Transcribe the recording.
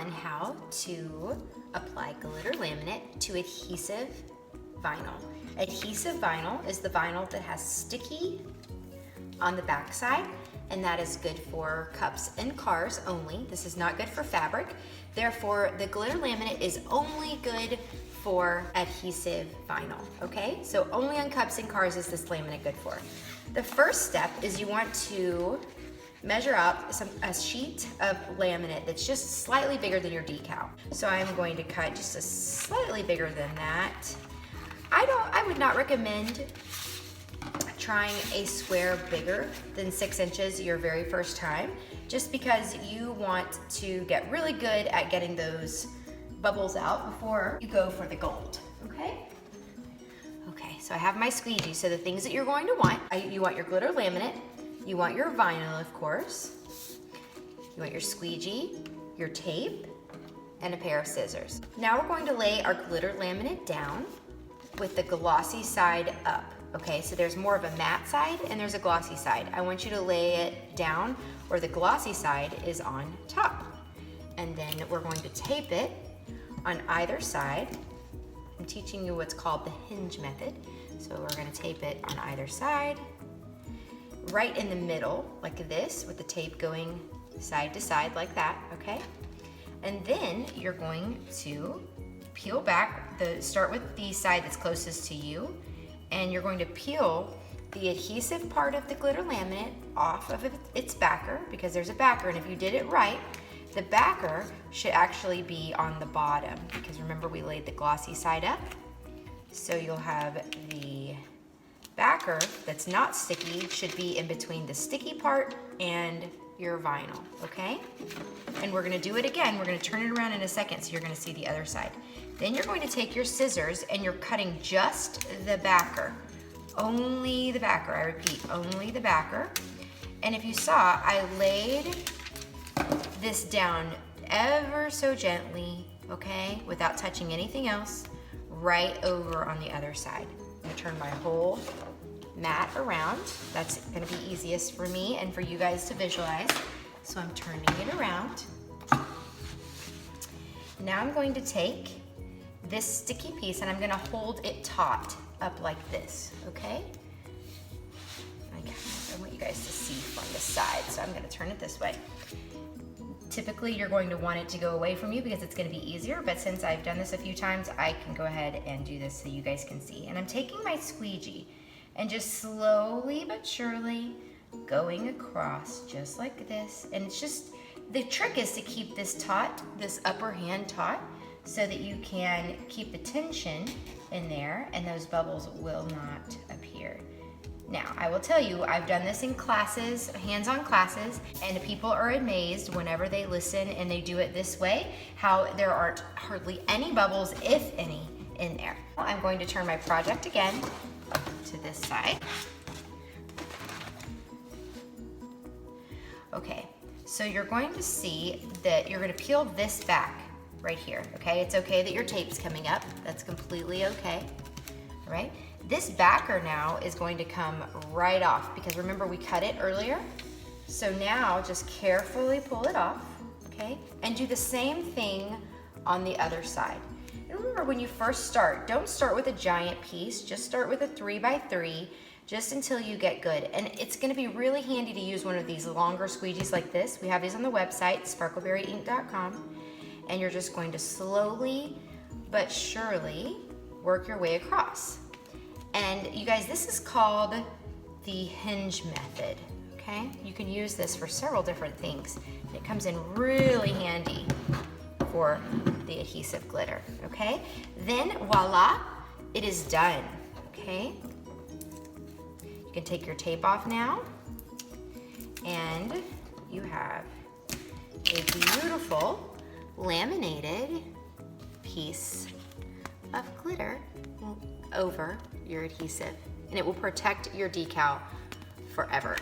on how to apply glitter laminate to adhesive vinyl. Adhesive vinyl is the vinyl that has sticky on the back side, and that is good for cups and cars only. This is not good for fabric. Therefore, the glitter laminate is only good for adhesive vinyl, okay? So only on cups and cars is this laminate good for. The first step is you want to measure out a sheet of laminate that's just slightly bigger than your decal. So I'm going to cut just a slightly bigger than that. I would not recommend trying a square bigger than 6 inches your very first time, just because you want to get really good at getting those bubbles out before you go for the gold, okay? Okay, so I have my squeegee. So the things that you're going to want, you want your glitter laminate, you want your vinyl, of course, you want your squeegee, your tape, and a pair of scissors. Now we're going to lay our glitter laminate down with the glossy side up. Okay, so there's more of a matte side and there's a glossy side. I want you to lay it down where the glossy side is on top. And then we're going to tape it on either side. I'm teaching you what's called the hinge method. So we're gonna tape it on either side, right in the middle, like this, with the tape going side to side like that, okay? And then you're going to peel back, start with the side that's closest to you, and you're going to peel the adhesive part of the glitter laminate off of its backer, because there's a backer, and if you did it right, the backer should actually be on the bottom, because remember we laid the glossy side up. So you'll have the backer that's not sticky should be in between the sticky part and your vinyl, okay? And we're gonna do it again. We're gonna turn it around in a second so you're gonna see the other side. Then you're going to take your scissors and you're cutting just the backer. Only the backer, I repeat, only the backer. And if you saw, I laid this down ever so gently, okay, without touching anything else, right over on the other side. I'm gonna turn my whole mat around. That's gonna be easiest for me and for you guys to visualize. So I'm turning it around. Now I'm going to take this sticky piece and I'm gonna hold it taut up like this, okay? I want you guys to see from the side, so I'm gonna turn it this way. Typically, you're going to want it to go away from you because it's gonna be easier, but since I've done this a few times, I can go ahead and do this so you guys can see. And I'm taking my squeegee and just slowly but surely going across just like this. And it's just, the trick is to keep this taut, this upper hand taut, so that you can keep the tension in there and those bubbles will not appear. Now, I will tell you, I've done this in classes, hands-on classes, and people are amazed whenever they listen and they do it this way, how there aren't hardly any bubbles, if any, in there. I'm going to turn my project again to this side. Okay, so you're going to see that you're gonna peel this back right here, okay? It's okay that your tape's coming up. That's completely okay, all right? This backer now is going to come right off because remember we cut it earlier? So now just carefully pull it off, okay? And do the same thing on the other side. And remember when you first start, don't start with a giant piece, just start with a 3x3 just until you get good. And it's gonna be really handy to use one of these longer squeegees like this. We have these on the website, sparkleberryink.com. And you're just going to slowly but surely work your way across. And you guys, this is called the hinge method, okay? You can use this for several different things. And it comes in really handy for the adhesive glitter, okay? Then voila, it is done, okay? You can take your tape off now and you have a beautiful laminated piece of glitter over your adhesive, and it will protect your decal forever.